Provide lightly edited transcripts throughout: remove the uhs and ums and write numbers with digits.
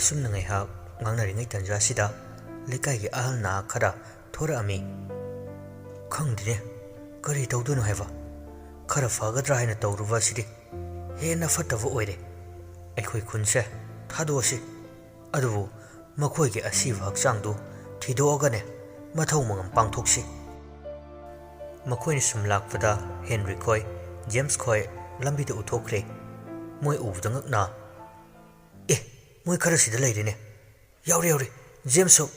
ꯑꯁꯨꯝꯅ ꯉꯥꯏꯍꯥꯛ ꯉꯥꯡꯅꯔꯤꯉꯩ ꯇꯥꯟꯖꯥꯁꯤꯗ ꯂꯩꯀꯥꯏꯒꯤ ꯑꯍꯜ ꯅꯍꯥ ꯈꯔ ꯊꯣꯔꯛꯑꯝꯃꯤ꯫ ꯈꯪꯗꯦꯅꯦ ꯀꯔꯤ ꯇꯧꯗꯣꯏꯅꯣ ꯍꯥꯏꯕ, ꯈꯔ ꯐꯒꯗ꯭ꯔꯥ ꯍꯥꯏꯅ ꯇꯧꯔꯨꯕ ꯑꯁꯤꯗꯤ ꯍꯦꯟꯅ ꯐꯠꯇꯕ ꯑꯣꯏꯔꯦ꯫ ꯑꯩꯈꯣꯏ ꯈꯨꯟꯁꯦ ꯊꯥꯗꯣꯛꯑꯁꯤ, ꯑꯗꯨꯕꯨ ꯃꯈꯣꯏꯒꯤ ꯑꯁꯤꯕ ꯍꯛꯆꯥꯡꯗꯨ ꯊꯤꯗꯣꯛꯑꯒꯅꯦ ꯃꯊꯧ ꯃꯉꯝ ꯄꯥꯡꯊꯣꯛꯁꯤ꯫ ꯃꯈꯣꯏꯅ ꯁꯨꯝ ꯂꯥꯛꯄꯗ ꯍꯦꯟꯔꯤ ꯈꯣꯏ, ꯖꯦꯝꯁ ꯈꯣꯏ ꯂꯝꯕꯤꯗ ꯎꯊꯣꯛꯈ꯭ꯔꯦ꯫ ꯃꯣꯏ ꯎꯕꯗ ꯉꯛꯅ, ꯑꯦ ꯃꯣꯏ ꯈꯔ ꯁꯤꯗ ꯂꯩꯔꯦꯅꯦ, ꯌꯥꯎꯔꯦ ꯌꯥꯎꯔꯦ, ꯖꯦꯝꯁꯁꯨ,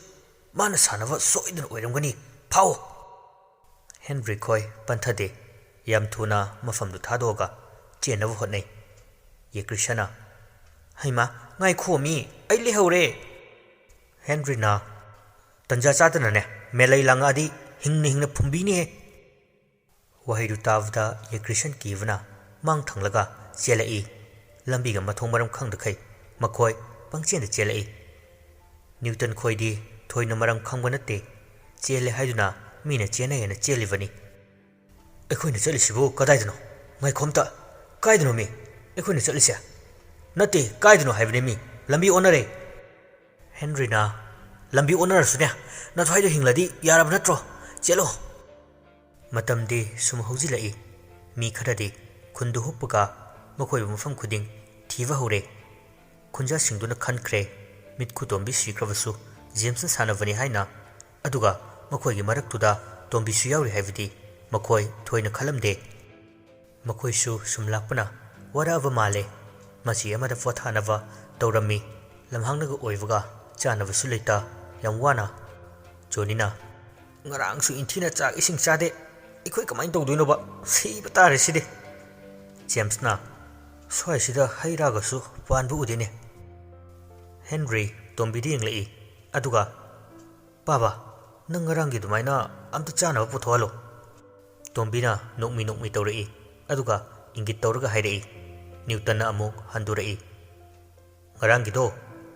ꯃꯥꯅ ꯁꯥꯟꯅꯕ ꯁꯣꯏꯗꯅ ꯑꯣꯏꯔꯝꯒꯅꯤ, ꯐꯥꯎ! ꯍꯦꯟꯔꯤ ꯈꯣꯏ ꯄꯟꯊꯗꯦ, ꯌꯥꯝ ꯊꯨꯅ ꯃꯐꯝꯗꯨ ꯊꯥꯗꯣꯛꯑꯒ ꯆꯦꯟꯅꯕ ꯍꯣꯠꯅꯩ꯫ ꯌꯦꯀ꯭ꯔꯤꯁꯅ, ꯍꯩꯃꯥ ꯉꯥꯏꯈꯣ ꯃꯤ, ꯑꯩ ꯂꯩꯍꯧꯔꯦ꯫ ꯍꯦꯟꯔꯤꯅ, ꯇꯟꯖꯥ ꯆꯥꯗꯅꯅꯦ ꯃꯦꯂꯩ ꯂꯥꯡꯉꯛꯑꯗꯤ ꯍꯤꯡꯅ ꯍꯤꯡꯅ ꯐꯨꯝꯕꯤꯅꯤꯍꯦ꯫ ꯋꯥꯍꯩꯗꯨ ꯇꯥꯕꯗ ꯌꯦꯀ꯭ꯔꯤꯁꯟ ꯀꯤꯕꯅ ꯃꯥꯡ ꯊꯪꯂꯒ ꯆꯦꯜꯂꯛꯏ꯫ ꯂꯝꯕꯤꯒ ꯃꯊꯣꯡ ꯃꯔꯝ ꯈꯪꯗꯈꯩ ꯃꯈꯣꯏ ꯄꯪꯆꯦꯟꯗ ꯆꯦꯜꯂꯛꯏ꯫ ꯅ꯭ꯌꯨꯇꯟ ꯈꯣꯏꯗꯤ ꯊꯣꯏꯅ ꯃꯔꯝ ꯈꯪꯕ ꯅꯠꯇꯦ, ꯆꯦꯜꯂꯦ ꯍꯥꯏꯗꯨꯅ ꯃꯤꯅ ꯆꯦꯟꯅꯩꯌꯦꯅ ꯆꯦꯜꯂꯤꯕꯅꯤ꯫ ꯑꯩꯈꯣꯏꯅ ꯆꯠꯂꯤꯁꯤꯕꯨ ꯀꯗꯥꯏꯗꯅꯣ? ꯉꯥꯏꯈꯣꯝꯇ, ꯀꯥꯏꯗꯅꯣ ꯃꯤ ꯑꯩꯈꯣꯏꯅ ꯆꯠꯂꯤꯁꯦ? ꯅꯠꯇꯦ, ꯀꯥꯏꯗꯅꯣ ꯍꯥꯏꯕꯅꯤ ꯃꯤ, ꯂꯝꯕꯤ ꯑꯣꯟꯅꯔꯦ꯫ ꯍꯦꯟꯔꯤꯅ, ꯂꯝꯕꯤ ꯑꯣꯟꯅꯔꯁꯨꯅꯦ ꯅꯊ꯭ꯋꯥꯏꯗꯣ ꯍꯤꯡꯂꯗꯤ ꯌꯥꯔꯕ ꯅꯠꯇ꯭ꯔꯣ? ꯆꯦꯜꯂꯣ꯫ ꯃꯇꯝꯗꯤ ꯁꯨꯝ ꯍꯧꯖꯤꯜꯂꯛꯏ꯫ ꯃꯤ ꯈꯔꯗꯤ ꯈꯨꯟꯗꯨ ꯍꯨꯞꯄꯒ ꯃꯈꯣꯏꯕꯨ ꯃꯐꯝ ꯈꯨꯗꯤꯡ ꯊꯤꯕ ꯍꯧꯔꯦ꯫ ꯈꯨꯟꯖꯥꯁꯤꯡꯗꯨꯅ ꯈꯟꯈ꯭ꯔꯦ ꯃꯤꯠ ꯈꯨꯇꯣꯝꯕꯤ ꯁꯤꯈ꯭ꯔꯕꯁꯨ ꯖꯦꯝꯁꯅ ꯁꯥꯟꯅꯕꯅꯤ ꯍꯥꯏꯅ, ꯑꯗꯨꯒ ꯃꯈꯣꯏꯒꯤ ꯃꯔꯛꯇꯨꯗ ꯇꯣꯝꯕꯤꯁꯨ ꯌꯥꯎꯔꯤ ꯍꯥꯏꯕꯗꯤ ꯃꯈꯣꯏ ꯊꯣꯏꯅ ꯈꯜꯂꯝꯗꯦ꯫ ꯃꯈꯣꯏꯁꯨ ꯁꯨꯝ ꯂꯥꯛꯄꯅ ꯋꯥꯔꯛꯑꯕ ꯃꯥꯜꯂꯦ꯫ ꯃꯆꯤ ꯑꯃꯗ ꯄꯣꯊꯥꯅꯕ ꯇꯧꯔꯝꯃꯤ꯫ ꯂꯝꯍꯥꯡꯅꯒ ꯑꯣꯏꯕꯒ ꯆꯥꯅꯕꯁꯨ ꯂꯩꯇ ꯌꯥꯝ ꯋꯥꯅ꯫ ꯖꯣꯅꯤꯅ, ꯉꯔꯥꯡꯁꯨ ꯏꯟꯊꯤꯅ ꯆꯥꯛ ꯏꯁꯤꯡ ꯆꯥꯗꯦ, ꯑꯩꯈꯣꯏ ꯀꯃꯥꯏꯅ ꯇꯧꯗꯣꯏꯅꯣꯕ, ꯁꯤꯕ ꯇꯥꯔꯦ ꯁꯤꯗꯤ꯫ ꯖꯦꯝꯁꯅ, ꯁ꯭ꯋꯥꯏꯁꯤꯗ ꯍꯩ ꯔꯥꯒꯁꯨ ꯄꯥꯟꯕ ꯎꯗꯦꯅꯦ꯫ ꯍꯦꯟꯔꯤ ꯇꯣꯝꯕꯤꯗ ꯌꯦꯡꯂꯛꯏ, ꯑꯗꯨꯒ, ꯄꯥꯕꯥ, ꯅꯪ ꯉꯔꯥꯡꯒꯤ ꯑꯗꯨꯃꯥꯏꯅ ꯑꯝꯇ ꯆꯥꯅꯕ ꯄꯨꯊꯣꯛꯍꯜꯂꯣ꯫ ꯇꯣꯝꯕꯤꯅ ꯅꯣꯛꯃꯤ ꯅꯣꯛꯃꯤ ꯇꯧꯔꯛꯏ, ꯑꯗꯨꯒ ꯏꯪꯒꯤꯠ ꯇꯧꯔꯒ ꯍꯥꯏꯔꯛꯏ꯫ ꯅ꯭ꯌꯨꯇꯟꯅ ꯑꯃꯨꯛ ꯍꯟꯗꯣꯔꯛꯏ, ꯉꯔꯥꯡꯒꯤꯗꯣ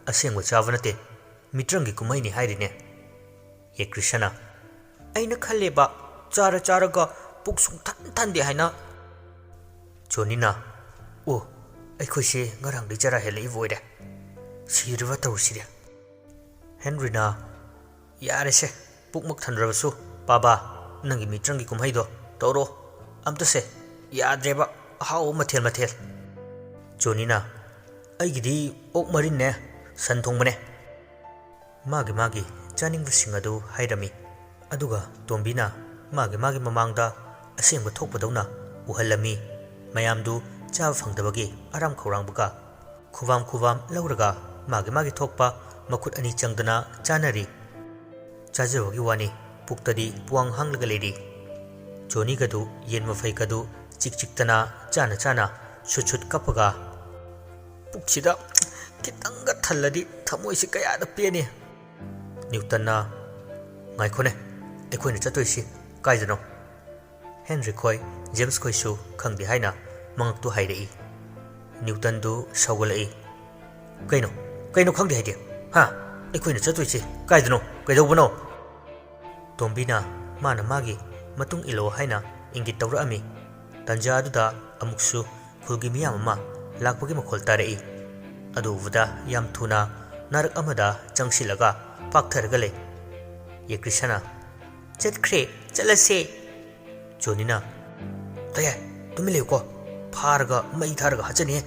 ꯑꯁꯦꯡꯕ ꯆꯥꯕ ꯅꯠꯇꯦ, ꯃꯤꯇ꯭ꯔꯪꯒꯤ ꯀꯨꯝꯍꯩꯅꯤ ꯍꯥꯏꯔꯤꯅꯦ꯫ ꯌꯦꯀ꯭ꯔꯤꯁꯅ, ꯑꯩꯅ ꯈꯜꯂꯦꯕ ꯆꯥꯔ ꯆꯥꯔꯒ ꯄꯨꯛ ꯁꯨꯡꯊꯟ ꯊꯟꯗꯦ ꯍꯥꯏꯅ꯫ ꯖꯣꯅꯤꯅ, ꯑꯣ, ꯑꯩꯈꯣꯏꯁꯦ ꯉꯔꯥꯡꯗꯩ ꯆꯔꯥ ꯍꯦꯜꯂꯛꯏꯕ ꯑꯣꯏꯔꯦ, ꯁꯤꯔꯕ ꯇꯧꯔꯤꯁꯤꯗꯤ꯫ ꯍꯦꯟꯔꯤꯅ, ꯌꯥꯔꯦꯁꯦ, ꯄꯨꯛꯃꯛ ꯊꯟꯗ꯭ꯔꯕꯁꯨ ꯄꯥꯕꯥ, ꯅꯪꯒꯤ ꯃꯤꯇ꯭ꯔꯪꯒꯤ ꯀꯨꯝꯍꯩꯗꯣ ꯇꯧꯔꯣ ꯑꯝꯇꯁꯦ, ꯌꯥꯗ꯭ꯔꯦꯕ ꯑꯍꯥꯎꯕ ꯃꯊꯦꯜ ꯃꯊꯦꯜ꯫ ꯖꯣꯅꯤꯅ, ꯑꯩꯒꯤꯗꯤ ꯑꯣꯛ ꯃꯔꯤꯟꯅꯦ, ꯁꯟ ꯊꯣꯡꯕꯅꯦ꯫ ꯃꯥꯒꯤ ꯆꯥꯅꯤꯡꯕꯁꯤꯡ ꯑꯗꯨ ꯍꯥꯏꯔꯝꯃꯤ, ꯑꯗꯨꯒ ꯇꯣꯝꯕꯤꯅ ꯃꯥꯒꯤ ꯃꯃꯥꯡꯗ ꯑꯁꯦꯡꯕ ꯊꯣꯛꯄꯗꯧꯅ ꯎꯍꯜꯂꯝꯃꯤ꯫ ꯃꯌꯥꯝꯗꯨ ꯆꯥꯕ ꯐꯪꯗꯕꯒꯤ ꯑꯔꯥꯝ ꯈꯧꯔꯥꯡꯕꯒ ꯈꯨꯕꯥꯝ ꯂꯧꯔꯒ ꯃꯥꯒꯤ ꯊꯣꯛꯄ ꯃꯈꯨꯠ ꯑꯅꯤ ꯆꯪꯗꯅ ꯆꯥꯅꯔꯤ꯫ ꯆꯥꯖꯕꯒꯤ ꯋꯥꯅꯤ, ꯄꯨꯛꯇꯗꯤ ꯄꯨꯋꯥꯡ ꯍꯥꯡꯂꯒ ꯂꯩꯔꯤ꯫ ꯖꯣꯅꯤꯒꯗꯨ ꯌꯦꯟ ꯃꯐꯩꯒꯗꯨ ꯆꯤꯛꯇꯅ ꯆꯥꯅ ꯁꯨꯠ ꯀꯞꯄꯒ, ꯄꯨꯛꯁꯤꯗ ꯈꯤꯇꯪꯒ ꯊꯜꯂꯗꯤ ꯊꯃꯣꯏꯁꯤ ꯀꯌꯥꯗ ꯄꯦꯟꯅꯤ꯫ ꯅ꯭ꯌꯨꯇꯟꯅ, ꯉꯥꯏꯈꯣꯅꯦ, ꯑꯩꯈꯣꯏꯅ ꯆꯠꯇꯣꯏꯁꯤ ꯀꯥꯏꯗꯅꯣ? ꯍꯦꯟꯔꯤ ꯈꯣꯏ, ꯖꯦꯝꯁ ꯈꯣꯏꯁꯨ ꯈꯪꯗꯦ ꯍꯥꯏꯅ ꯃꯉꯛꯇꯨ ꯍꯥꯏꯔꯛꯏ꯫ ꯅ꯭ꯌꯨꯇꯟꯗꯨ ꯁꯧꯒꯠꯂꯛꯏ, ꯀꯩꯅꯣ ꯈꯪꯗꯦ ꯍꯥꯏꯗꯤ? ꯍꯥ, ꯑꯩꯈꯣꯏꯅ ꯆꯠꯇꯣꯏꯁꯤ ꯀꯥꯏꯗꯅꯣ, ꯀꯩꯗꯧꯕꯅꯣ? ꯇꯣꯝꯕꯤꯅ ꯃꯥꯅ ꯃꯥꯒꯤ ꯃꯇꯨꯡ ꯏꯜꯂꯣ ꯍꯥꯏꯅ ꯏꯪꯒꯤꯠ ꯇꯧꯔꯛꯑꯝꯃꯤ꯫ ꯇꯟꯖꯥ ꯑꯗꯨꯗ ꯑꯃꯨꯛꯁꯨ ꯈꯨꯜꯒꯤ ꯃꯤꯌꯥꯝ ꯑꯃ ꯂꯥꯛꯄꯒꯤ ꯃꯈꯣꯜ ꯇꯥꯔꯛꯏ꯫ ꯑꯗꯨ ꯎꯕꯗ ꯌꯥꯝ ꯊꯨꯅ ꯅꯥꯔꯛ ꯑꯃꯗ ꯆꯪꯁꯤꯜꯂꯒ ꯄꯥꯛꯊꯔꯒ ꯂꯩ꯫ ꯌꯦꯀ꯭ꯔꯤꯁꯅ, ꯆꯠꯈ꯭ꯔꯦ, ꯆꯠꯂꯁꯦ꯫ ꯖꯣꯅꯤꯅ, ꯇꯌꯥꯏ, ꯇꯨꯃꯤꯟ ꯂꯩꯌꯨꯀꯣ, ꯐꯥꯔꯒ ꯃꯩ ꯊꯥꯔꯒ ꯍꯥꯠꯆꯅꯤꯍꯦ꯫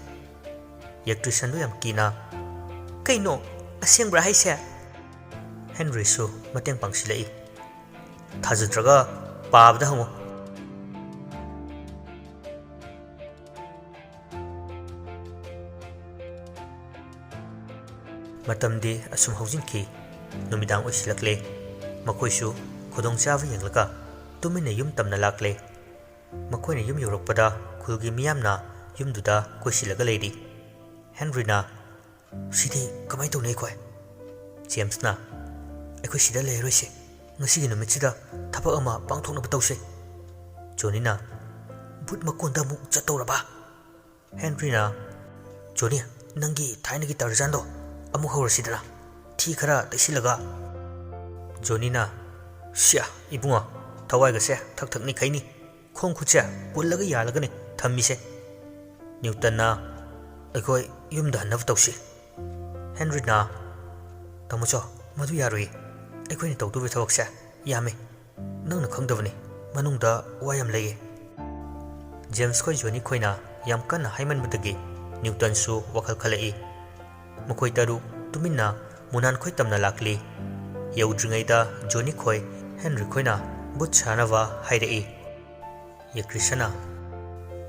ꯌꯦꯀ꯭ꯔꯤꯁꯟꯗꯨ ꯌꯥꯝ ꯀꯤꯅ, ꯀꯩꯅꯣ, ꯑꯁꯦꯡꯕ꯭ꯔꯥ ꯍꯥꯏꯁꯦ? ꯍꯦꯟꯔꯤꯁꯨ ꯃꯇꯦꯡ ꯄꯥꯡꯁꯤꯜꯂꯛꯏ, ꯊꯥꯖꯗ꯭ꯔꯒ ꯄꯥꯕꯗ ꯍꯪꯉꯨ꯫ ꯃꯇꯝꯗꯤ ꯑꯁꯨꯝ ꯍꯧꯖꯤꯟꯈꯤ꯫ ꯅꯨꯃꯤꯗꯥꯡ ꯑꯣꯏꯁꯤꯜꯂꯛꯂꯦ꯫ ꯃꯈꯣꯏꯁꯨ ꯈꯨꯗꯣꯡꯆꯥꯕ ꯌꯦꯡꯂꯒ ꯇꯨꯃꯤꯟꯅ ꯌꯨꯝ ꯇꯝꯅ ꯂꯥꯛꯂꯦ꯫ ꯃꯈꯣꯏꯅ ꯌꯨꯝ ꯌꯧꯔꯛꯄꯗ ꯈꯨꯜꯒꯤ ꯃꯤꯌꯥꯝꯅ ꯌꯨꯝꯗꯨꯗ ꯀꯣꯏꯁꯤꯜꯂꯒ ꯂꯩꯔꯤ꯫ ꯍꯦꯟꯔꯤꯅ, ꯁꯤꯗꯤ ꯀꯃꯥꯏꯅ ꯇꯧꯅꯤ ꯑꯩꯈꯣꯏ? ꯖꯦꯝꯁꯅ, ꯑꯩꯈꯣꯏ ꯁꯤꯗ ꯂꯩꯔꯔꯣꯏꯁꯦ, ꯉꯁꯤꯒꯤ ꯅꯨꯃꯤꯠꯁꯤꯗ ꯊꯕꯛ ꯑꯃ ꯄꯥꯡꯊꯣꯛꯅꯕ ꯇꯧꯁꯦ꯫ ꯖꯣꯅꯤꯅ, ꯕꯨꯠ ꯃꯀꯣꯟꯗ ꯑꯃꯨꯛ ꯆꯠꯇꯧꯔꯕ? ꯍꯦꯟꯔꯤꯅ, ꯖꯣꯅꯤ, ꯅꯪꯒꯤ ꯊꯥꯏꯅꯒꯤ ꯇꯔꯖꯥꯟꯗꯣ ꯑꯃꯨꯛ ꯍꯧꯔꯁꯤꯗꯅ, ꯊꯤ ꯈꯔ ꯇꯩꯁꯤꯜꯂꯒ꯫ ꯖꯣꯅꯤꯅ, ꯁꯤꯌꯥ ꯏꯕꯨꯡꯉꯣ, ꯊꯋꯥꯏꯒꯁꯦ ꯊꯛ ꯅꯤꯛꯈꯩꯅꯤ, ꯈꯣꯡ ꯈꯨꯠꯁꯦ ꯄꯨꯜꯂꯒ ꯌꯥꯜꯂꯒꯅꯤ ꯊꯝꯃꯤꯁꯦ꯫ ꯅ꯭ꯌꯨꯇꯟꯅ, ꯑꯩꯈꯣꯏ ꯌꯨꯝꯗ ꯍꯟꯅꯕ ꯇꯧꯁꯤ꯫ Henryna Tamucho madu yarui ꯑꯩꯈꯣꯏꯅ ꯇꯧꯗꯣꯏꯕ ꯊꯕꯛꯁꯦ ꯌꯥꯝꯃꯤ ꯅꯪꯅ ꯈꯪꯗꯕꯅꯤ ꯃꯅꯨꯡꯗ ꯋꯥ ꯌꯥꯝ ꯂꯩꯌꯦ ꯖꯦꯝꯁ ꯈꯣꯏ ꯖꯣꯅꯤ ꯈꯣꯏꯅ ꯌꯥꯝ ꯀꯟꯅ ꯍꯥꯏꯃꯟꯕꯗꯒꯤ ꯅ꯭ꯌꯨꯇꯟꯁꯨ ꯋꯥꯈꯜ ꯈꯜꯂꯛꯏ ꯃꯈꯣꯏ ꯇꯔꯨꯛ ꯇꯨꯃꯤꯟꯅ ꯃꯨꯅꯥꯟ ꯈꯣꯏ ꯇꯝꯅ ꯂꯥꯛꯂꯤ ꯌꯧꯗ꯭ꯔꯤꯉꯩꯗ ꯖꯣꯅꯤ ꯈꯣꯏ ꯍꯦꯟꯔꯤ ꯈꯣꯏꯅ ꯕꯨꯠ ꯁꯥꯅꯕ ꯍꯥꯏꯔꯛꯏ ꯌꯦꯀ꯭ꯔꯤꯁꯅ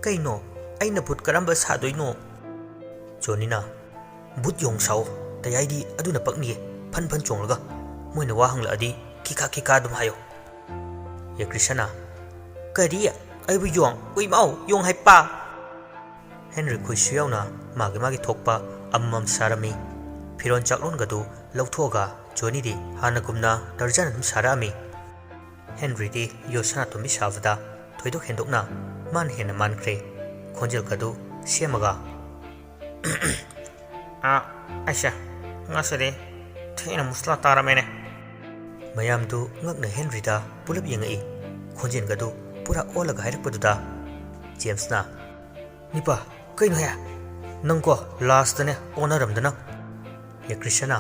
ꯀꯩꯅꯣ ꯑꯩꯅ ꯕꯨꯠ ꯀꯔꯝꯕ ꯁꯥꯗꯣꯏꯅꯣ ꯖꯣꯅꯤꯅ ꯕꯨꯠ ꯌꯣꯡ ꯁꯥꯎ ꯇꯌꯥꯏꯗꯤ ꯑꯗꯨꯅ ꯄꯛꯅꯤꯌꯦ ꯐꯟ ꯐꯟ ꯆꯣꯡꯂꯒ ꯃꯣꯏꯅ ꯋꯥ ꯍꯪꯂꯛꯑꯗꯤ ꯈꯤꯈꯥ ꯈꯤꯈꯥ ꯑꯗꯨꯝ ꯍꯥꯏꯌꯣ ꯌꯦꯀ꯭ꯔꯤꯁꯅ ꯀꯔꯤ ꯑꯩꯕꯨ ꯌꯣꯡ ꯎꯏꯃꯥꯎ ꯌꯣꯡ ꯍꯥꯏꯄꯥ ꯍꯦꯟꯔꯤ ꯈꯣꯏꯁꯨ ꯌꯥꯎꯅ ꯃꯥꯒꯤ ꯊꯣꯛꯄ ꯑꯃꯃꯝ ꯁꯥꯔꯝꯃꯤ ꯐꯤꯔꯣꯟ ꯆꯥꯛꯂꯣꯟꯒꯗꯨ ꯂꯧꯊꯣꯛꯑꯒ ꯖꯣꯅꯤꯗꯤ ꯍꯥꯟꯅꯒꯨꯝꯅ ꯇꯔꯖꯥꯟ ꯑꯗꯨꯝ ꯁꯥꯔꯛꯑꯝꯃꯤ ꯍꯦꯟꯔꯤꯗꯤ ꯌꯣꯠ ꯁꯅꯥꯇꯣꯝꯕꯤ ꯁꯥꯕꯗ ꯊꯣꯏꯗꯣꯛ ꯍꯦꯟꯗꯣꯛꯅ ꯃꯥꯅ ꯍꯦꯟꯅ ꯃꯥꯟꯈ꯭ꯔꯦ ꯈꯣꯟꯖꯦꯜꯒꯗꯨ ꯁꯦꯝꯃꯒ ꯑꯩꯁꯦ ꯉꯁꯤꯗꯤ ꯊꯦꯡꯅ ꯃꯨꯁꯂꯥ ꯇꯥꯔꯝꯃꯦꯅꯦ ꯃꯌꯥꯝꯗꯨ ꯉꯛꯅ ꯍꯦꯟꯔꯤꯗ ꯄꯨꯂꯞ ꯌꯦꯡꯉꯛꯏ ꯈꯣꯟꯖꯦꯜꯒꯗꯨ ꯄꯨꯔꯥ ꯑꯣꯜꯂꯒ ꯍꯥꯏꯔꯛꯄꯗꯨꯗ ꯖꯦꯝꯁꯅ ꯅꯤꯄꯥ ꯀꯩꯅꯣ ꯍꯦ ꯅꯪꯀꯣ ꯂꯥꯁꯇꯅꯦ ꯑꯣꯟꯅꯔꯝꯗꯅ ꯌꯦꯀ꯭ꯔꯤꯁꯅ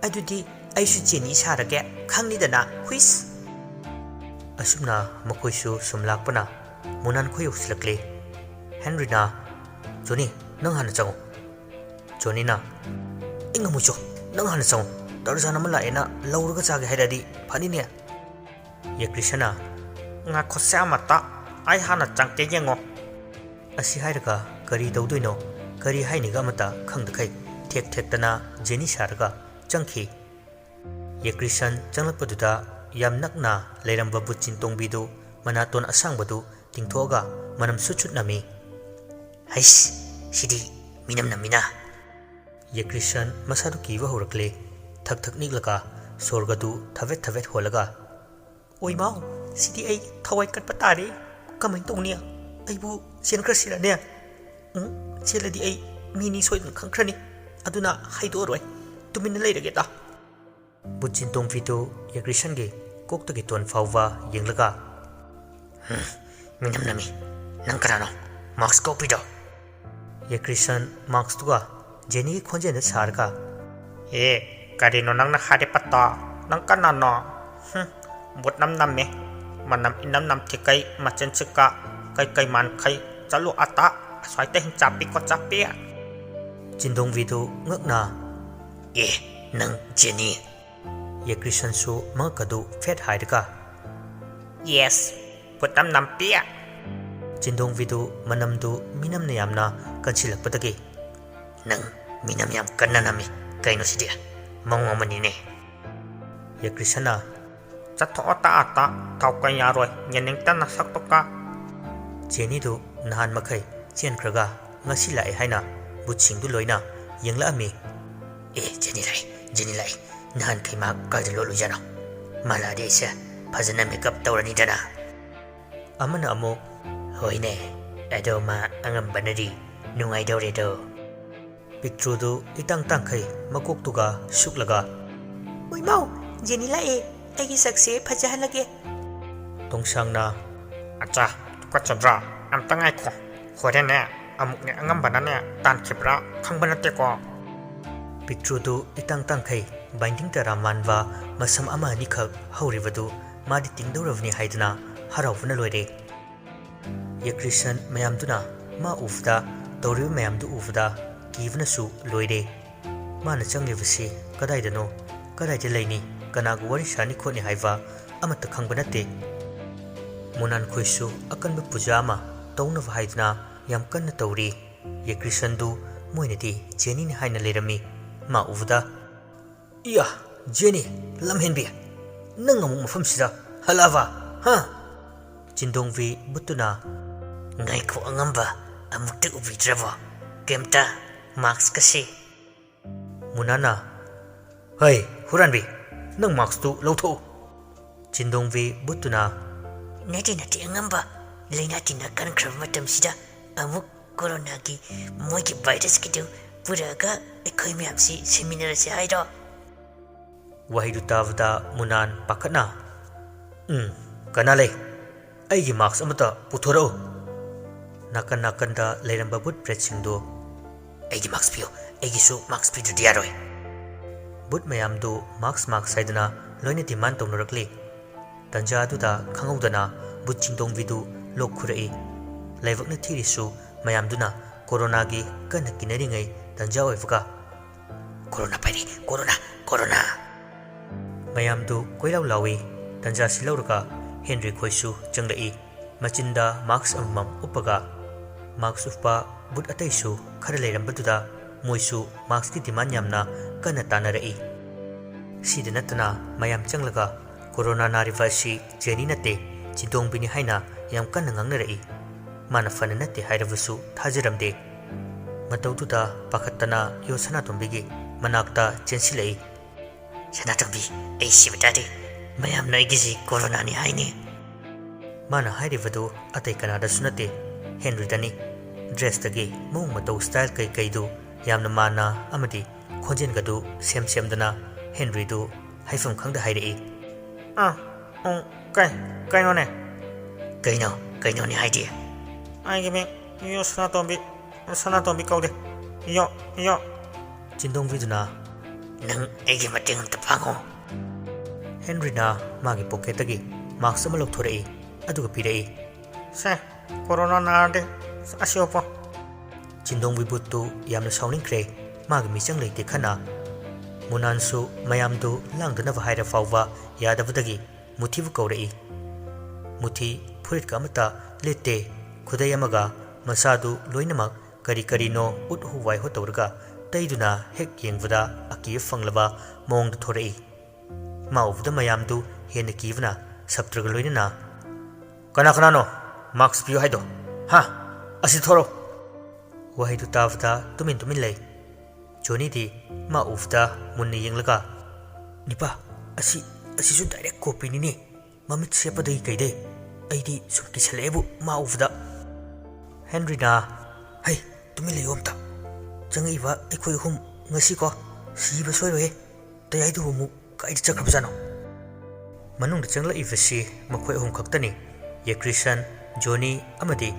ꯑꯗꯨꯗꯤ ꯑꯩꯁꯨ ꯖꯦꯅꯤ ꯁꯥꯔꯒꯦ ꯈꯪꯅꯤꯗꯅ ꯍꯨꯏꯁ ꯑꯁꯨꯝꯅ ꯃꯈꯣꯏꯁꯨ ꯁꯨꯝ ꯂꯥꯛꯄꯅ ꯃꯨꯅꯥꯟ ꯈꯣꯏ ꯌꯧꯁꯤꯜꯂꯛꯂꯤ ꯍꯦꯟꯔꯤꯅ ꯖꯣꯅꯤ ꯅꯪ ꯍꯥꯟꯅ ꯆꯪꯉꯣ ꯖꯣꯅꯤꯅ ꯑꯩ ꯉꯝꯃꯣꯏꯆꯣ ꯅꯪ ꯍꯥꯟꯅ ꯆꯪꯉꯣ ꯇꯔꯖꯥꯟ ꯑꯃ ꯂꯥꯛꯑꯦꯅ ꯂꯧꯔꯒ ꯆꯥꯒꯦ ꯍꯥꯏꯔꯗꯤ ꯐꯅꯤꯅꯦ ꯌꯦꯀ꯭ꯔꯤꯁꯅ ꯉꯥꯈꯣꯁꯦ ꯑꯃꯠꯇ ꯑꯩ ꯍꯥꯟꯅ ꯆꯪꯒꯦ ꯌꯦꯡꯉꯣ ꯑꯁꯤ ꯍꯥꯏꯔꯒ ꯀꯔꯤ ꯇꯧꯗꯣꯏꯅꯣ ꯀꯔꯤ ꯍꯥꯏꯅꯤꯒ ꯑꯃꯠꯇ ꯈꯪꯗꯈꯩ ꯊꯦꯛ ꯊꯦꯛꯇꯅ ꯖꯦꯅꯤ ꯁꯥꯔꯒ ꯆꯪꯈꯤ ꯌꯦꯀ꯭ꯔꯤꯁꯟ ꯆꯪꯂꯛꯄꯗꯨꯗ ꯌꯥꯝ ꯅꯛꯅ ꯂꯩꯔꯝꯕ ꯕꯨꯠ ꯆꯤꯟꯇꯣꯡꯕꯤꯗꯨ ꯃꯅꯥꯇꯣꯟ ꯑꯁꯥꯡꯕꯗꯨ ꯇꯤꯡꯊꯣꯛꯑꯒ ꯃꯅꯝ ꯁꯨꯠ ꯅꯝꯃꯤ ꯍꯩꯁ ꯁꯤꯗꯤ ꯃꯤꯅꯝ ꯅꯝꯃꯤꯅ ꯌꯦꯀ꯭ꯔꯤꯁꯟ ꯃꯁꯥꯗꯨ ꯀꯤꯕ ꯍꯧꯔꯛꯂꯦ ꯊꯛ ꯊꯛ ꯅꯤꯛꯂꯒ ꯁꯣꯔꯒꯗꯨ ꯊꯕꯦꯠ ꯊꯕꯦꯠ ꯍꯣꯜꯂꯒ ꯑꯣꯏꯃꯥꯎ ꯁꯤꯗꯤ ꯑꯩ ꯊꯋꯥꯏ ꯀꯠꯄ ꯇꯥꯔꯦ ꯀꯃꯥꯏꯅ ꯇꯧꯅꯤ ꯑꯩꯕꯨ ꯆꯦꯟꯈ꯭ꯔꯁꯤꯔꯅꯦ ꯆꯦꯜꯂꯗꯤ ꯑꯩ ꯃꯤꯅꯤ ꯁꯣꯏꯗꯅ ꯈꯪꯈ꯭ꯔꯅꯤ ꯑꯗꯨꯅ ꯍꯥꯏꯗꯣꯛꯑꯔꯣꯏ ꯇꯨꯃꯤꯟꯅ ꯂꯩꯔꯒꯦꯗ ꯕꯨꯠ ꯆꯤꯟꯇꯣꯡꯕꯤꯗꯨ ꯌꯦꯀ꯭ꯔꯤꯁꯟꯒꯤ ꯀꯣꯛꯇꯒꯤ ꯇꯣꯟ ꯐꯥꯎꯕ ꯌꯦꯡꯂꯒ ꯃꯤꯅꯝ ꯅꯝꯃꯤ ꯅꯪ ꯀꯅꯥꯅꯣ ꯃꯥꯛꯁ ꯀꯧꯄꯤꯗꯣ ꯌꯦꯀ꯭ꯔꯤꯁꯟ ꯃꯥꯛꯁꯇꯨꯒ ꯖꯦꯅꯤꯒꯤ ꯈꯣꯟꯖꯦꯜꯗ ꯁꯥꯔꯒ ꯀꯔꯤꯅꯣ ꯅꯪꯅ ꯍꯥꯏꯔꯤꯕꯗꯣ ꯅꯪ ꯀꯅꯥꯅꯣ ꯕꯨꯠ ꯅꯝ ꯅꯝꯃꯤ ꯃꯅꯝ ꯏꯅꯝ ꯅꯝꯊꯤꯈꯩ ꯃꯆꯤꯟꯁꯤꯒ ꯀꯩ ꯃꯥꯟꯈꯩ ꯆꯠꯂꯨ ꯑꯇꯥ ꯑꯁ꯭ꯋꯥꯏꯗ ꯍꯤꯡꯆꯥꯄꯤ ꯈꯣꯠꯆꯥꯄꯤ ꯆꯤꯟꯗꯣꯡꯕꯤꯗꯨ ꯉꯛꯅ ꯅꯪ ꯖꯦꯅꯤ ꯌꯦꯀ꯭ꯔꯤꯁꯟꯁꯨ ꯃꯉꯛꯀꯗꯨ ꯐꯦꯠ ꯍꯥꯏꯔꯒ ꯌꯦꯁ ꯕꯨꯠ ꯅꯝ ꯅꯝꯄꯤ ꯆꯤꯟꯗꯣꯡꯕꯤꯗꯨ ꯃꯅꯝꯗꯨ ꯃꯤꯅꯝꯅ ꯌꯥꯝꯅ ꯀꯟꯁꯤꯜꯂꯛꯄꯗꯒꯤ ꯅꯪ ꯃꯤꯅꯝ ꯌꯥꯝ ꯀꯟꯅ ꯅꯝꯃꯤ ꯀꯩꯅꯣ ꯁꯤꯗꯤ ꯃꯑꯣꯡ ꯑꯃꯅꯤꯅꯦ ꯌꯦꯀ꯭ꯔꯤꯁꯟꯅ ꯆꯠꯊꯣꯛꯑꯣ ꯇꯥꯛꯑꯇ ꯊꯥꯎꯀ ꯌꯥꯔꯣꯏ ꯌꯦꯡꯅꯤꯡꯇꯅ ꯁꯛꯇꯨꯀ ꯖꯦꯅꯤꯗꯨ ꯅꯍꯥꯟ ꯃꯈꯩ ꯆꯦꯟꯈ꯭ꯔꯒ ꯉꯁꯤ ꯂꯥꯛꯑꯦ ꯍꯥꯏꯅ ꯕꯨꯠꯁꯤꯡꯗꯨ ꯂꯣꯏꯅ ꯌꯦꯡꯂꯛꯑꯝꯃꯤ ꯖꯦꯅꯤ ꯂꯥꯛꯏ ꯅꯍꯥꯟꯈꯩ ꯃꯥ ꯀꯥꯏꯗ ꯂꯣꯠꯂꯨꯖꯥꯅꯣ ꯃꯥ ꯂꯥꯛꯑꯗꯤ ꯑꯩꯁꯦ ꯐꯖꯅ ꯃꯦꯀꯞ ꯇꯧꯔꯅꯤꯗꯅ ꯑꯃꯅ ꯑꯃꯨꯛ ꯍꯣꯏꯅꯦ ꯑꯗꯣ ꯃꯥ ꯑꯉꯝꯕꯅꯗꯤ ꯅꯨꯡꯉꯥꯏꯗꯧꯔꯦꯗꯣ ꯄꯤꯛꯇ꯭ꯔꯨꯗꯨ ꯏꯇꯥꯡ ꯇꯥꯡꯈꯩ ꯃꯀꯣꯛꯇꯨꯒ ꯁꯨꯛꯂꯒ ꯎꯏꯃꯥꯎ ꯖꯦꯅꯤ ꯂꯥꯛꯑꯦ ꯑꯩꯒꯤ ꯁꯛꯁꯦ ꯐꯖꯍꯜꯂꯒꯦ ꯇꯣꯡꯁꯥꯡꯅ ꯑꯆꯥ ꯇꯨꯀꯠꯆꯗ꯭ꯔꯥ ꯑꯝꯇ ꯉꯥꯏꯈꯣ ꯍꯣꯔꯦꯟꯅꯦ ꯑꯃꯨꯛꯅꯦ ꯑꯉꯝꯕꯅꯅꯦ ꯇꯥꯟꯈꯤꯕ꯭ꯔꯥ ꯈꯪꯕ ꯅꯠꯇꯦꯀꯣ ꯄꯤꯛꯇ꯭ꯔꯨꯗꯨ ꯏꯇꯥꯡ ꯇꯥꯡꯈꯩ ꯕꯥꯏꯟꯗꯤꯡ ꯇꯔꯥ ꯃꯥꯟꯕ ꯃꯁꯝ ꯑꯃ ꯑꯅꯤꯈꯛ ꯍꯧꯔꯤꯕꯗꯨ ꯃꯥꯗꯤ ꯇꯤꯡꯗꯧꯔꯕꯅꯤ ꯍꯥꯏꯗꯨꯅ ꯍꯔꯥꯎꯕꯅ ꯂꯣꯏꯔꯦ ꯌꯦꯀ꯭ꯔꯤꯁꯟ ꯃꯌꯥꯝꯗꯨꯅ ꯃꯥ ꯎꯕꯗ ꯇꯧꯔꯤꯕ ꯃꯌꯥꯝꯗꯨ ꯎꯕꯗ ꯀꯤꯕꯅꯁꯨ ꯂꯣꯏꯔꯦ ꯃꯥꯅ ꯆꯪꯂꯤꯕꯁꯤ ꯀꯗꯥꯏꯗꯅꯣ ꯀꯗꯥꯏꯗ ꯂꯩꯅꯤ ꯀꯅꯥꯒ ꯋꯥꯔꯤ ꯁꯥꯅꯤ ꯈꯣꯠꯅꯤ ꯍꯥꯏꯕ ꯑꯃꯠꯇ ꯈꯪꯕ ꯅꯠꯇꯦ ꯃꯨꯅꯥꯟ ꯈꯣꯏꯁꯨ ꯑꯀꯟꯕ ꯄꯨꯖꯥ ꯑꯃ ꯇꯧꯅꯕ ꯍꯥꯏꯗꯨꯅ ꯌꯥꯝ ꯀꯟꯅ ꯇꯧꯔꯤ ꯌꯦꯀ꯭ꯔꯤꯁꯟꯗꯨ ꯃꯣꯏꯅꯗꯤ ꯖꯦꯅꯤꯅꯤ ꯍꯥꯏꯅ ꯂꯩꯔꯝꯃꯤ ꯃꯥ ꯎꯕꯗ ꯏꯌꯥ ꯖꯦꯅꯤ ꯂꯝꯍꯦꯟꯕꯤ ꯅꯪ ꯑꯃꯨꯛ ꯃꯐꯝꯁꯤꯗ ꯍꯜꯂꯛꯑꯕ ꯆꯤꯟꯗꯣꯡꯕꯤ ꯕꯨꯠꯇꯨꯅ ꯉꯥꯏꯈꯣ ꯑꯉꯝꯕ ꯑꯃꯨꯛꯇ ꯎꯕꯤꯗ꯭ꯔꯕꯣ ꯀꯩꯝꯇ ꯃꯥꯛꯁꯀꯁꯤ ꯃꯨꯅꯥꯟꯅ ꯍꯩ ꯍꯨꯔꯥꯟꯕꯤ ꯅꯪ ꯃꯥꯛꯁꯇꯨ ꯂꯧꯊꯣꯛꯎ ꯆꯤꯟꯗꯣꯡꯕꯤ ꯕꯨꯠꯇꯨꯅ ꯅꯠꯇꯦ ꯑꯉꯝꯕ ꯂꯩꯅꯥ ꯇꯤꯟꯅ ꯀꯟꯈ꯭ꯔꯕ ꯃꯇꯝꯁꯤꯗ ꯑꯃꯨꯛ ꯀꯣꯔꯣꯅꯥꯒꯤ ꯃꯣꯏꯒꯤ ꯚꯥꯏꯔꯁꯀꯤꯗꯨ ꯄꯨꯔꯛꯑꯒ ꯑꯩꯈꯣꯏ ꯃꯌꯥꯝꯁꯤ ꯁꯤꯃꯤꯟꯅꯔꯁꯤ ꯍꯥꯏꯔꯣ ꯋꯥꯍꯩꯗꯨ ꯇꯥꯕꯗ ꯃꯨꯅꯥꯟ ꯄꯥꯈꯠꯅ ꯀꯅꯥ ꯂꯩ ꯑꯩꯒꯤ ꯃꯥꯛꯁ ꯑꯃꯠꯇ ꯄꯨꯊꯣꯔꯛꯎ ꯅꯥꯀꯟꯗ ꯂꯩꯔꯝꯕ ꯕꯨꯠ ꯕ꯭ꯔꯦꯠꯁꯤꯡꯗꯨ ꯑꯩꯒꯤ ꯃꯥꯛꯁ ꯄꯤꯌꯨ ꯑꯩꯒꯤꯁꯨ ꯃꯥꯛꯁ ꯄꯤꯗ꯭ꯔꯗꯤ ꯌꯥꯔꯣꯏ ꯕꯨꯠ ꯃꯌꯥꯝꯗꯨ ꯃꯥꯛꯁ ꯍꯥꯏꯗꯨꯅ ꯂꯣꯏꯅ ꯗꯤꯃꯥꯟ ꯇꯧꯅꯔꯛꯂꯤ ꯇꯟꯖꯥ ꯑꯗꯨꯗ ꯈꯪꯍꯧꯗꯅ ꯕꯨꯠ ꯆꯤꯡꯗꯣꯡꯕꯤꯗꯨ ꯂꯣꯛ ꯈꯨꯔꯛꯏ ꯂꯥꯏꯕꯛꯅ ꯊꯤꯔꯤꯁꯨ ꯃꯌꯥꯝꯗꯨꯅ ꯀꯣꯔꯣꯅꯥꯒꯤ ꯀꯟꯅ ꯀꯤꯅꯔꯤꯉꯩ ꯇꯟꯖꯥ ꯑꯣꯏꯕꯒ ꯀꯣꯔꯣꯅꯥ ꯄꯥꯏꯔꯤ ꯀꯣꯔꯣꯅꯥ ꯃꯌꯥꯝꯗꯨ ꯀꯣꯏꯂꯥꯎ ꯂꯥꯎꯏ ꯇꯟꯖꯥꯁꯤ ꯂꯧꯔꯒ ꯍꯦꯟꯔꯤ ꯈꯣꯏꯁꯨ ꯆꯪꯂꯛꯏ ꯃꯆꯤꯟꯗ ꯃꯥꯛꯁ ꯑꯃꯃꯝ ꯎꯞꯄꯒ ꯃꯥꯛꯁ ꯎꯞꯄ ꯕꯨꯠ ꯑꯇꯩꯁꯨ ꯈꯔ ꯂꯩꯔꯝꯕꯗꯨꯗ ꯃꯣꯏꯁꯨ ꯃꯥꯛꯁꯀꯤ ꯗꯤꯃꯥꯟ ꯌꯥꯝꯅ ꯀꯟꯅ ꯇꯥꯟꯅꯔꯛꯏ ꯁꯤꯗ ꯅꯠꯇꯅ ꯃꯌꯥꯝ ꯆꯪꯂꯒ ꯀꯣꯔꯣꯅꯥ ꯅꯥꯔꯤꯕ ꯑꯁꯤ ꯖꯦꯅꯤ ꯅꯠꯇꯦ ꯆꯤꯟꯗꯣꯡꯕꯤꯅꯤ ꯍꯥꯏꯅ ꯌꯥꯝ ꯀꯟꯅ ꯉꯥꯡꯅꯔꯛꯏ ꯃꯥꯅ ꯐꯅ ꯅꯠꯇꯦ ꯍꯥꯏꯔꯕꯁꯨ ꯊꯥꯖꯔꯝꯗꯦ ꯃꯇꯧꯗꯨꯗ ꯄꯥꯈꯠꯇꯅ ꯌꯣ ꯁꯅꯥꯇꯣꯝꯕꯤꯒꯤ ꯃꯅꯥꯛꯇ ꯆꯦꯟꯁꯤꯜꯂꯛꯏ ꯁꯅꯥꯇꯣꯝꯕꯤ ꯑꯩ ꯁꯤꯕ ꯇꯥꯔꯦ ꯃꯌꯥꯝꯅ ꯑꯩꯒꯤꯁꯤ ꯀꯣꯔꯣꯅꯥꯅꯤ ꯍꯥꯏꯅꯤ ꯃꯥꯅ ꯍꯥꯏꯔꯤꯕꯗꯨ ꯑꯇꯩ ꯀꯅꯥꯗꯁꯨ ꯅꯠꯇꯦ ꯍꯦꯟꯔꯤꯗꯅꯤ ꯗ꯭ꯔꯦꯁꯇꯒꯤ ꯃꯑꯣꯡ ꯃꯇꯧ ꯁ꯭ꯇꯥꯏꯜ ꯀꯩꯀꯩꯗꯨ ꯌꯥꯝꯅ ꯃꯥꯟꯅ ꯑꯃꯗꯤ ꯈꯣꯟꯖꯦꯜꯒꯗꯨ ꯁꯦꯝꯗꯅ ꯍꯦꯟꯔꯤꯗꯨ ꯍꯥꯏꯐꯝ ꯈꯪꯗ ꯍꯥꯏꯔꯛꯏ ꯀꯩꯅꯣꯅꯦ ꯀꯩꯅꯣꯅꯦ ꯍꯥꯏꯗꯤ ꯑꯩꯒꯤ ꯃꯤꯡ ꯌꯣ ꯁꯅꯥꯇꯣꯝꯕꯤ ꯀꯧꯗꯦ ꯌꯣ ꯆꯤꯟꯗꯣꯡꯕꯤꯗꯨꯅ ꯅꯪ ꯑꯩꯒꯤ ꯃꯇꯦꯡ ꯑꯝꯇ ꯄꯥꯡꯉꯣ ꯍꯦꯟꯔꯤꯅ ꯃꯥꯒꯤ ꯄꯣꯀꯦꯠꯇꯒꯤ ꯃꯥꯛꯁ ꯑꯃ ꯂꯧꯊꯣꯔꯛꯏ ꯑꯗꯨꯒ ꯄꯤꯔꯛꯏ ꯁꯦ ꯀꯣꯔꯣꯅꯥ ꯅꯥꯔꯗꯤ ꯑꯁꯤ ꯎꯞꯄꯣ ꯆꯤꯟꯗꯣꯡꯕꯤ ꯕꯨꯠꯇꯨ ꯌꯥꯝꯅ ꯁꯥꯎꯅꯤꯡꯈ꯭ꯔꯦ ꯃꯥꯒꯤ ꯃꯤꯆꯪ ꯂꯩꯇꯦ ꯈꯟꯅ ꯃꯨꯅꯥꯟꯁꯨ ꯃꯌꯥꯝꯗꯨ ꯂꯥꯡꯗꯅꯕ ꯍꯥꯏꯔ ꯐꯥꯎꯕ ꯌꯥꯗꯕꯗꯒꯤ ꯃꯨꯊꯤꯕꯨ ꯀꯧꯔꯛꯏ ꯃꯨꯊꯤ ꯐꯨꯔꯤꯠꯀ ꯑꯃꯠꯇ ꯂꯤꯠꯇꯦ ꯈꯨꯗꯩ ꯑꯃꯒ ꯃꯁꯥꯗꯨ ꯂꯣꯏꯅꯃꯛ ꯀꯔꯤꯅꯣ ꯎꯠꯍꯨ ꯋꯥꯏꯍꯨ ꯇꯧꯔꯒ ꯇꯩꯗꯨꯅ ꯍꯦꯛ ꯌꯦꯡꯕꯗ ꯑꯀꯤꯕ ꯐꯪꯂꯕ ꯃꯑꯣꯡꯗ ꯊꯣꯔꯛꯏ ꯃꯥ ꯎꯕꯗ ꯃꯌꯥꯝꯗꯨ ꯍꯦꯟꯅ ꯀꯤꯕꯅ ꯁꯞꯇ꯭ꯔꯒ ꯂꯣꯏꯅꯅ ꯀꯅꯥꯅꯣ ꯃꯥꯛꯁ ꯄꯤꯌꯨ ꯍꯥꯏꯗꯣ ꯍꯥ ꯑꯁꯤ ꯊꯣꯔꯛꯑꯣ ꯋꯥꯍꯩꯗꯨ ꯇꯥꯕꯗ ꯇꯨꯃꯤꯟ ꯂꯩ ꯖꯣꯅꯤꯗꯤ ꯃꯥ ꯎꯕꯗ ꯃꯨꯟꯅ ꯌꯦꯡꯂꯒ ꯅꯤꯄꯥ ꯑꯁꯤꯁꯨ ꯗꯥꯏꯔꯦꯛ ꯀꯣꯄꯤꯅꯤꯅꯦ ꯃꯃꯤꯠ ꯁꯦꯞꯄꯗꯒꯤ ꯀꯩꯗꯩ ꯑꯩꯗꯤ ꯁꯨꯝ ꯀꯤꯁꯜꯂꯛꯑꯦꯕꯨ ꯃꯥ ꯎꯕꯗ ꯍꯦꯟꯔꯤꯅ ꯍꯩ ꯇꯨꯃꯤꯟ ꯂꯩꯌꯣ ꯑꯝꯇ ꯆꯪꯉꯛꯏꯕ ꯑꯩꯈꯣꯏ ꯑꯍꯨꯝ ꯉꯁꯤꯀꯣ ꯁꯤꯕ ꯁꯣꯏꯔꯣꯏꯍꯦ ꯇꯌꯥꯏꯗꯨꯕꯨ ꯑꯃꯨꯛ ꯀꯥꯏꯗ ꯆꯠꯈ꯭ꯔꯕꯖꯥꯠꯅꯣ ꯃꯅꯨꯡꯗ ꯆꯪꯂꯛꯏꯕꯁꯤ ꯃꯈꯣꯏ ꯑꯍꯨꯝ ꯈꯛꯇꯅꯤ ꯌꯦꯀ꯭ꯔꯤꯁꯟ ꯖꯣꯅꯤ ꯑꯃꯗꯤ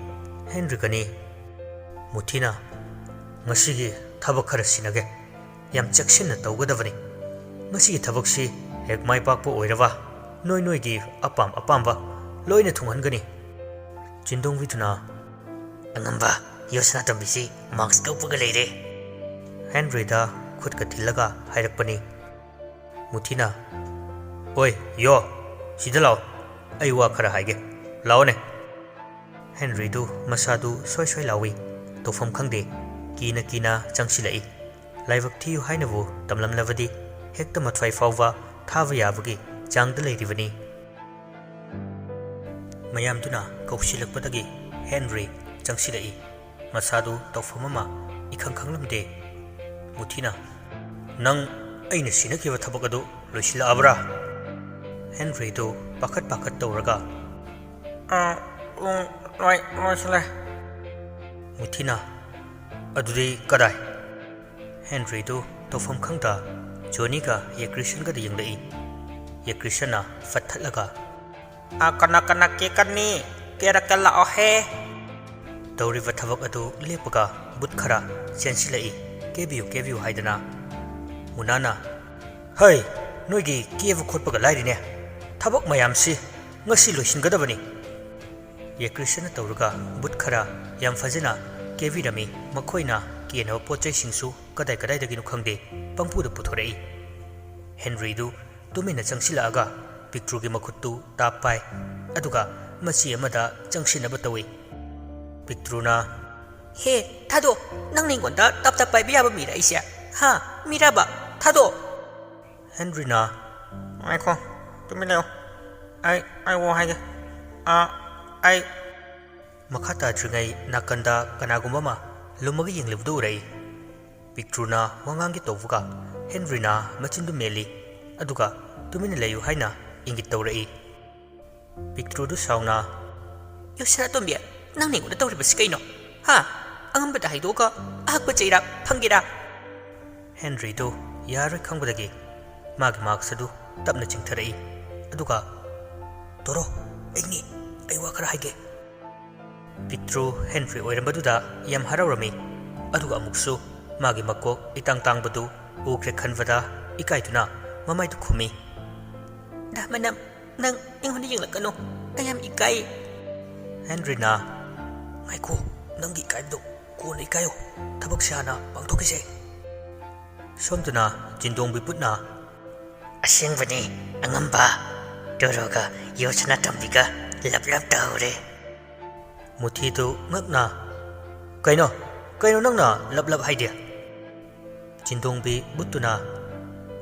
ꯍꯦꯟꯔꯤꯒꯅꯤ ꯃꯨꯊꯤꯅ ꯉꯁꯤꯒꯤ ꯊꯕꯛ ꯈꯔ ꯁꯤꯟꯅꯒꯦ ꯌꯥꯝ ꯆꯦꯛꯁꯤꯟꯅ ꯇꯧꯒꯗꯕꯅꯤ ꯉꯁꯤꯒꯤ ꯊꯕꯛꯁꯤ ꯍꯦꯛ ꯃꯥꯏ ꯄꯥꯛꯄ ꯑꯣꯏꯔꯕ ꯅꯣꯏꯒꯤ ꯑꯄꯥꯝꯕ ꯂꯣꯏꯅ ꯊꯨꯡꯍꯟꯒꯅꯤ ꯆꯤꯟꯗꯣꯡꯕꯤꯗꯨꯅ ꯑꯉꯝꯕ ꯌꯣ ꯁꯅꯥꯇꯣꯝꯕꯤꯁꯤ ꯃꯥꯛꯁ ꯀꯧꯄꯒ ꯂꯩꯔꯦ ꯍꯦꯟꯔꯤꯗ ꯈꯨꯠꯀ ꯊꯤꯜꯂꯒ ꯍꯥꯏꯔꯛꯄꯅꯤ ꯃꯨꯊꯤꯅ ꯑꯣꯏ ꯌꯣ ꯁꯤꯗ ꯂꯥꯛꯑꯣ ꯑꯩ ꯋꯥ ꯈꯔ ꯍꯥꯏꯒꯦ ꯂꯥꯛꯑꯣꯅꯦ ꯍꯦꯟꯔꯤꯗꯨ ꯃꯁꯥꯗꯨ ꯁꯣꯏ ꯂꯥꯎꯏ ꯇꯧꯐꯝ ꯈꯪꯗꯦ ꯀꯤꯅ ꯆꯪꯁꯤꯜꯂꯛꯏ ꯂꯥꯏꯕꯛ ꯊꯤꯌꯨ ꯍꯥꯏꯅꯕꯨ ꯇꯝꯂꯝꯂꯕꯗꯤ ꯍꯦꯛꯇ ꯃꯊ꯭ꯋꯥꯏ ꯐꯥꯎꯕ ꯊꯥꯕ ꯌꯥꯕꯒꯤ ꯆꯥꯡꯗ ꯂꯩꯔꯤꯕꯅꯤ ꯃꯌꯥꯝꯗꯨꯅ ꯀꯧꯁꯤꯜꯂꯛꯄꯗꯒꯤ ꯍꯦꯟꯔꯤ ꯆꯪꯁꯤꯜꯂꯛꯏ ꯃꯁꯥꯗꯨ ꯇꯧꯐꯝ ꯑꯃ ꯏꯈꯪ ꯈꯪꯂꯝꯗꯦ ꯃꯨꯊꯤꯅ ꯅꯪ ꯑꯩꯅ ꯁꯤꯟꯅꯈꯤꯕ ꯊꯕꯛ ꯑꯗꯨ ꯂꯣꯏꯁꯤꯜꯂꯛꯑꯕ꯭ꯔꯥ ꯍꯦꯟꯔꯤꯗꯨ ꯄꯥꯈꯠ ꯇꯧꯔꯒ ꯂꯣꯏꯁꯤꯜꯂꯦ ꯃꯨꯊꯤꯅ ꯑꯗꯨꯗꯤ ꯀꯗꯥꯏ ꯍꯦꯟꯔꯤꯗꯨ ꯇꯧꯐꯝ ꯈꯪꯗ ꯖꯣꯅꯤꯒ ꯌꯦꯀ꯭ꯔꯤꯁꯟꯒꯗ ꯌꯦꯡꯂꯛꯏ ꯌꯦꯀ꯭ꯔꯤꯁꯟꯅ ꯐꯠꯊꯠꯂꯒ ꯀꯅꯥ ꯀꯦꯛꯀꯅꯤ ꯀꯦꯔꯛꯀ ꯂꯥꯛꯑꯣꯍꯦ ꯇꯧꯔꯤꯕ ꯊꯕꯛ ꯑꯗꯨ ꯂꯦꯞꯄꯒ ꯕꯨꯠ ꯈꯔ ꯆꯦꯟꯁꯤꯜꯂꯛꯏ ꯀꯦꯕꯤꯌꯨ ꯍꯥꯏꯗꯅ ꯃꯨꯅꯥꯅ ꯍꯩ ꯅꯣꯏꯒꯤ ꯀꯦꯕ ꯈꯣꯠꯄꯒ ꯂꯥꯏꯔꯤꯅꯦ ꯊꯕꯛ ꯃꯌꯥꯝꯁꯤ ꯉꯁꯤ ꯂꯣꯏꯁꯤꯟꯒꯗꯕꯅꯤ ꯌꯦꯀ꯭ꯔꯤꯁꯟꯅ ꯇꯧꯔꯒ ꯕꯨꯠ ꯈꯔ ꯌꯥꯝ ꯐꯖꯅ ꯀꯦꯕꯤꯔꯝꯃꯤ ꯃꯈꯣꯏꯅ ꯀꯦꯅꯕ ꯄꯣꯠꯆꯩꯁꯤꯡꯁꯨ ꯀꯗꯥꯏꯗꯒꯤꯅꯣ ꯈꯪꯗꯦ ꯄꯪꯄꯨꯗ ꯄꯨꯊꯣꯔꯛꯏ ꯍꯦꯟꯔꯤꯗꯨ ꯇꯨꯃꯤꯟꯅ ꯆꯪꯁꯤꯜꯂꯛꯑꯒ ꯄꯤꯛꯇ꯭ꯔꯨꯒꯤ ꯃꯈꯨꯠꯇꯨ ꯇꯥꯞ ꯄꯥꯏ ꯑꯗꯨꯒ ꯃꯆꯤ ꯑꯃꯗ ꯆꯪꯁꯤꯟꯅꯕ ꯇꯧꯏ ꯄꯤꯛꯇ꯭ꯔꯨꯅ ꯍꯦ ꯊꯥꯗꯣ ꯅꯪꯅ ꯑꯩꯉꯣꯟꯗ ꯇꯞ ꯄꯥꯏꯕ ꯌꯥꯕ ꯃꯤꯔ ꯑꯩꯁꯦ ꯍꯥ ꯃꯤꯔꯥꯕ ꯊꯥꯗꯣ ꯍꯦꯟꯔꯤꯅ ꯉꯥꯏꯈꯣ ꯇꯨꯃꯤꯟ ꯂꯩꯌꯣ ꯑꯩ ꯋꯥ ꯍꯥꯏꯒꯦ ꯑꯩ ꯃꯈꯥ ꯇꯥꯗ꯭ꯔꯤꯉꯩ ꯅꯥꯀꯟꯗ ꯀꯅꯥꯒꯨꯝꯕ ꯑꯃ ꯂꯨꯝꯃꯒ ꯌꯦꯡꯂꯤꯕꯗꯨ ꯎꯔꯛꯏ ꯄꯤꯛꯇ꯭ꯔꯨꯅ ꯋꯥꯉꯥꯡꯒꯤ ꯇꯧꯕꯒ ꯍꯦꯟꯔꯤꯅ ꯃꯆꯤꯟꯗꯨ ꯃꯦꯜꯂꯤ ꯑꯗꯨꯒ ꯇꯨꯃꯤꯟꯅ ꯂꯩꯌꯨ ꯍꯥꯏꯅ ꯏꯪꯒꯤꯠ ꯇꯧꯔꯛꯏ ꯄꯤꯛꯇ꯭ꯔꯨꯗꯨ ꯁꯥꯎꯅ ꯌꯣ ꯁꯅꯥꯇꯣꯝꯕꯤ ꯅꯪꯅ ꯑꯩꯉꯣꯟꯗ ꯇꯧꯔꯤꯕꯁꯤ ꯀꯩꯅꯣ ꯍꯥ ꯑꯉꯝꯕꯗ ꯍꯥꯏꯗꯣꯛꯑꯒ ꯑꯍꯛꯄ ꯆꯩꯔꯥꯛ ꯐꯪꯒꯦꯔꯥ ꯍꯦꯟꯔꯤꯗꯨ ꯌꯥꯔꯣꯏ ꯈꯪꯕꯗꯒꯤ ꯃꯥꯒꯤ ꯃꯥꯛꯁ ꯑꯗꯨ ꯇꯞꯅ ꯆꯤꯡꯊꯔꯛꯏ ꯑꯗꯨꯒ ꯇꯣꯔꯣ ꯑꯩ ꯋꯥ ꯈꯔ ꯍꯥꯏꯒꯦ ꯄꯤꯛꯇ꯭ꯔꯨ ꯍꯦꯟꯔꯤ ꯑꯣꯏꯔꯝꯕꯗꯨꯗ ꯌꯥꯝ ꯍꯔꯥꯎꯔꯝꯃꯤ ꯑꯗꯨꯒ ꯑꯃꯨꯛꯁꯨ magi makok itang tang badu ukre khanvada ikaituna mamai tu khumi da manam nang ingoni yingla ayam ikai Henry na ngaiko nangi kai do ko ni kayo thabak sana pangthokise somduna jindong biputna asengvani angamba doroga yosana tambiga lap taure muthi tu ngakna kaino nangna lap haidia jindong bi butuna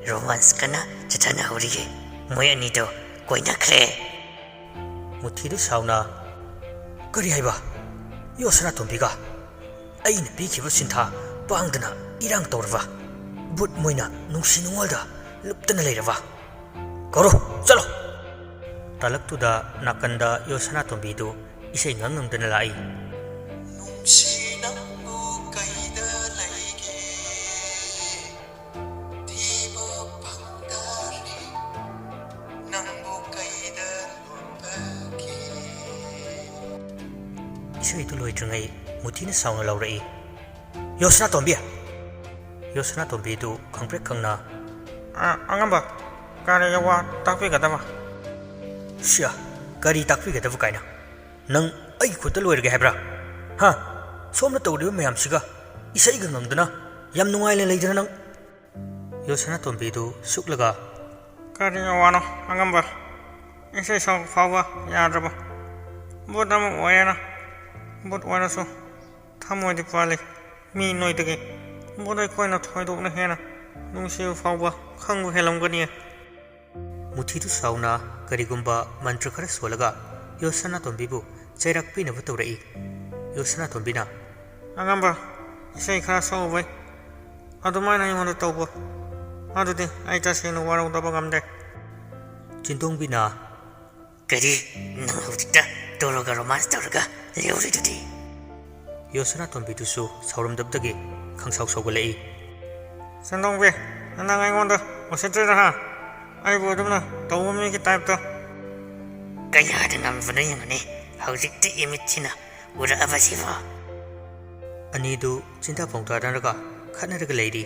romance kana chachana horiye moi ani to koina khre muthi du sauna kari haiba yosana tombiga aina pikhiba sintha pangdana irang torwa but moina nungsi nungwalda luptana leirwa koro chalo talaktuda nakanda yosana tombidu isai ngangangdana lai nungsi nangbu kaida laige thiba pangdari nangbu kaida lumbake isai tu loitrangai muthina sauna laurai yosana tombi du khangprek khangna angamba kare yawa takpi gadama sia kari takpi gadav kaina nang ai khota loirge hebra ha somna tawdiba mayam siga isai ga ngangdana yam nungai le leidana nang yosana tombi du suklaga kare yawa no angamba isai sa fawa yadraba bodam oyana bod waraso thamoi di pale mi noi dege bodai koina thoidok na hena nungsi fawa khangbu helamgani muthi tu sauna karigumba mantra khara solaga yosana tombibu chairak pina butaurai yosana tombina angamba isai khara sawbai adumana imon tawbo adude aita seno warau daba gamde jindong bina kari nang hudita doroga romance doroga leuri dudi yosana tombidu su sauram dabdagi khangsau sawgalai sendongbe nang aingonda osetra ha ai bodumna tawmi ki type to kaya dengan vana yang ne hausikti imitina ura abasiva anidu cinta pongta danaga khanaraga leidi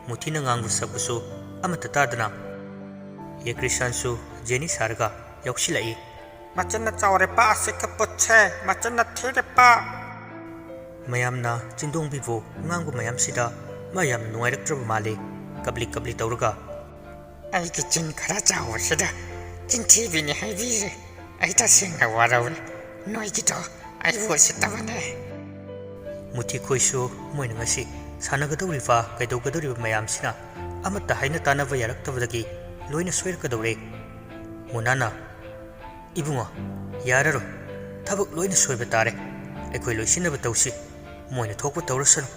muthina ngang busabusu amata tadana ye krishan su jeni sarga yoksilai machanna chawre pa sikapche machanna thire pa mayamna jindong bibu ngangu mayam sida mayam nuairaktraba male kabli tawraga ai kitchen khara chawo sida chinthi bini haibire ai ta singa warawle noi kito ai wo sitabane muthi khoisu moina ngasi sanagadawrifa kaidawgadawriba mayam sina amata haina tanaba yaraktabadagi loina soirakadawre munana ibungo yararo thabak loina soiba tare aikoi loisinaba tawsi moina thokpa tawrasanu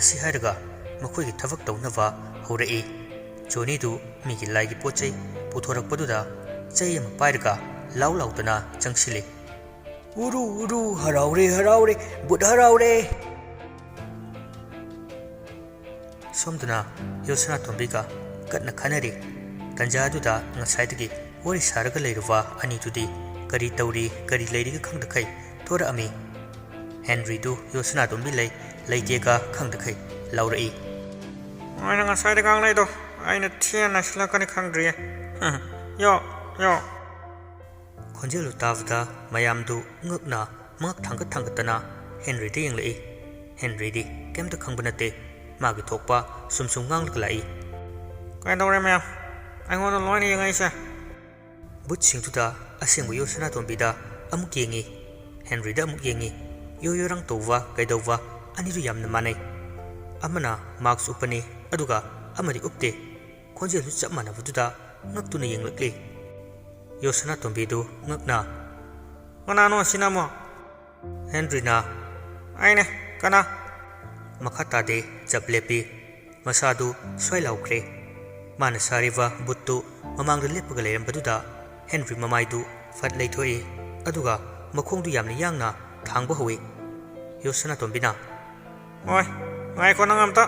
asi hairaga makhoi thabak tawnaba horai Joni du migi laigi pochai puthorak paduda chai am pairga lautana changsile uru haraure bud haraure somduna yosana tombiga katna khanari tanja duda ngasaidagi ori saraga leiruwa ani tudi kari tauri kari leiriga khangdakai thora ami Henry du yosana tombi leitega khangdakai laurai aina ngasaide gang nei do aina thiana slakani khangdri yo khonjelu tavda mayamdu ngakna mangak thangatana Henry de yenglei Henry di kemta khangbnate magi thokpa sumsum nganglai kai dore me ai ngona loini yangai sa but singtuda asengbu yosana tombida amuk yengi Henry da amuk yengi yoyorang towa kaidowa aniru yamna manai amana marks upani aduga amari upte khonjelu chapmana bududa ngaktuna yenglakle yosana tombidu ngakna manano sinamo Henry na aine kana makata de japlepi masadu swailaukre mana sariva buttu mamangda lepaga leirambaduda Henry mamaidu fat leithoi aduga makhongdu yamna yangna thangba howi yosana tombina oi ngai ko nangam ta